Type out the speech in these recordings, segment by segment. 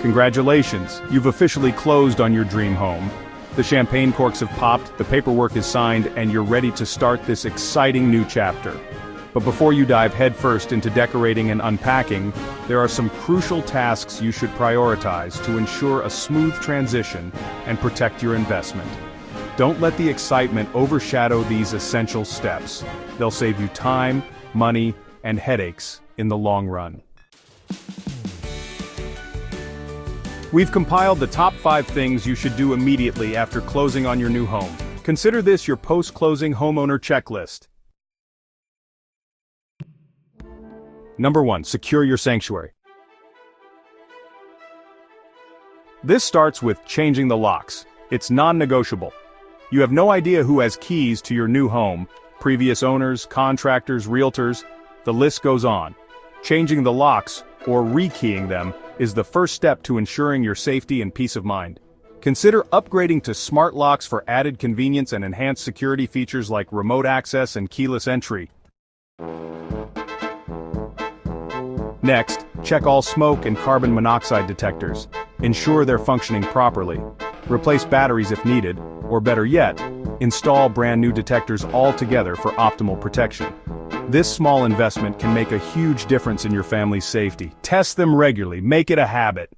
Congratulations, you've officially closed on your dream home. The champagne corks have popped, the paperwork is signed, and you're ready to start this exciting new chapter. But before you dive headfirst into decorating and unpacking, there are some crucial tasks you should prioritize to ensure a smooth transition and protect your investment. Don't let the excitement overshadow these essential steps. They'll save you time, money, and headaches in the long run. We've compiled the top 5 things you should do immediately after closing on your new home. Consider this your post-closing homeowner checklist. Number 1. Secure your sanctuary. This starts with changing the locks. It's non-negotiable. You have no idea who has keys to your new home, previous owners, contractors, realtors, the list goes on. Changing the locks, or rekeying them, is the first step to ensuring your safety and peace of mind. Consider upgrading to smart locks for added convenience and enhanced security features like remote access and keyless entry. Next, check all smoke and carbon monoxide detectors. Ensure they're functioning properly. Replace batteries if needed, or better yet, install brand new detectors altogether for optimal protection. This small investment can make a huge difference in your family's safety. Test them regularly, make it a habit.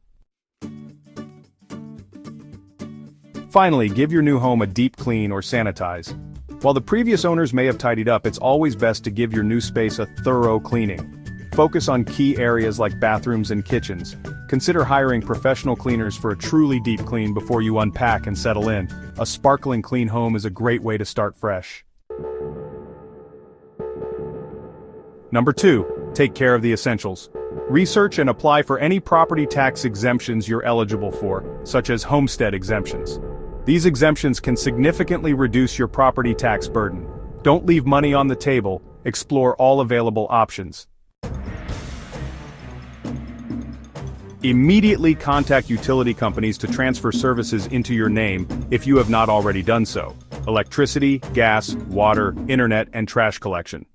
Finally, give your new home a deep clean or sanitize. While the previous owners may have tidied up, it's always best to give your new space a thorough cleaning. Focus on key areas like bathrooms and kitchens. Consider hiring professional cleaners for a truly deep clean before you unpack and settle in. A sparkling clean home is a great way to start fresh. Number 2. Take care of the essentials. Research and apply for any property tax exemptions you're eligible for, such as homestead exemptions. These exemptions can significantly reduce your property tax burden. Don't leave money on the table, explore all available options. Immediately contact utility companies to transfer services into your name if you have not already done so. Electricity, gas, water, internet, and trash collection.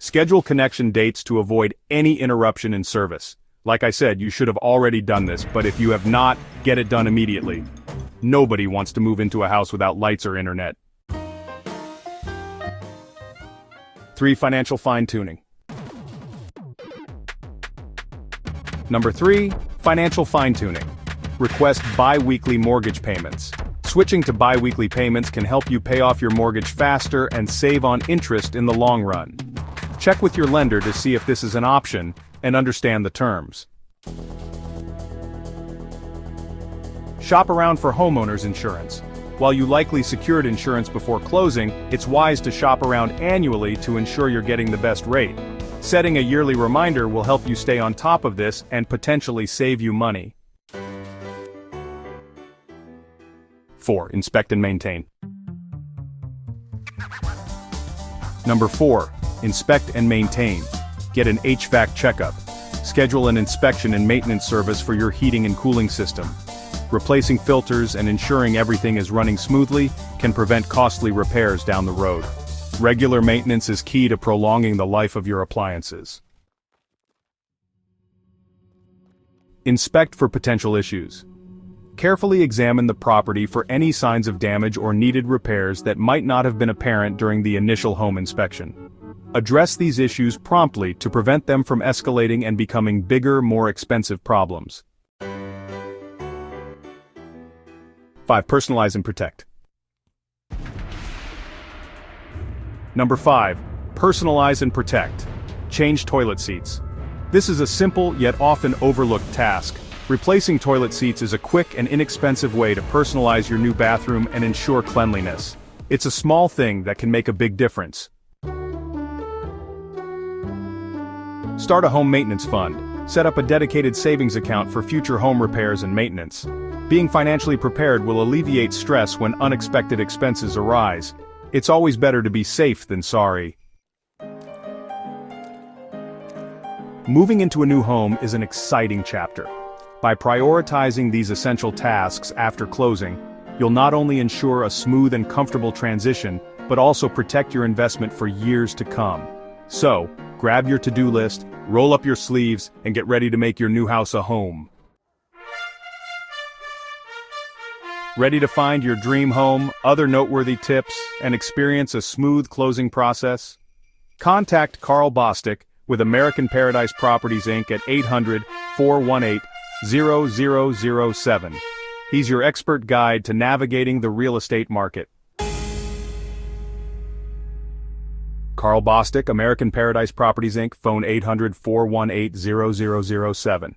Schedule connection dates to avoid any interruption in service. Like I said, you should have already done this, but if you have not, get it done immediately. Nobody wants to move into a house without lights or internet. 3. Financial fine-tuning. Number 3. Financial fine-tuning. Request bi-weekly mortgage payments. Switching to bi-weekly payments can help you pay off your mortgage faster and save on interest in the long run. Check with your lender to see if this is an option and understand the terms. Shop around for homeowners insurance. While you likely secured insurance before closing, it's wise to shop around annually to ensure you're getting the best rate. Setting a yearly reminder will help you stay on top of this and potentially save you money. 4. Inspect and maintain. Number 4. Inspect and maintain. Get an HVAC checkup. Schedule an inspection and maintenance service for your heating and cooling system. Replacing filters and ensuring everything is running smoothly can prevent costly repairs down the road. Regular maintenance is key to prolonging the life of your appliances. Inspect for potential issues. Carefully examine the property for any signs of damage or needed repairs that might not have been apparent during the initial home inspection. Address these issues promptly to prevent them from escalating and becoming bigger, more expensive problems. 5. Personalize and protect. Number 5. Personalize and protect. Change toilet seats. This is a simple yet often overlooked task. Replacing toilet seats is a quick and inexpensive way to personalize your new bathroom and ensure cleanliness. It's a small thing that can make a big difference. Start a home maintenance fund. Set up a dedicated savings account for future home repairs and maintenance. Being financially prepared will alleviate stress when unexpected expenses arise. It's always better to be safe than sorry. Moving into a new home is an exciting chapter. By prioritizing these essential tasks after closing, you'll not only ensure a smooth and comfortable transition, but also protect your investment for years to come. So, grab your to-do list, roll up your sleeves, and get ready to make your new house a home. Ready to find your dream home, other noteworthy tips, and experience a smooth closing process? Contact Carl Bostic with American Paradise Properties Inc. at 800-418-0007. He's your expert guide to navigating the real estate market. Carl Bostic, American Paradise Properties Inc., phone 800-418-0007.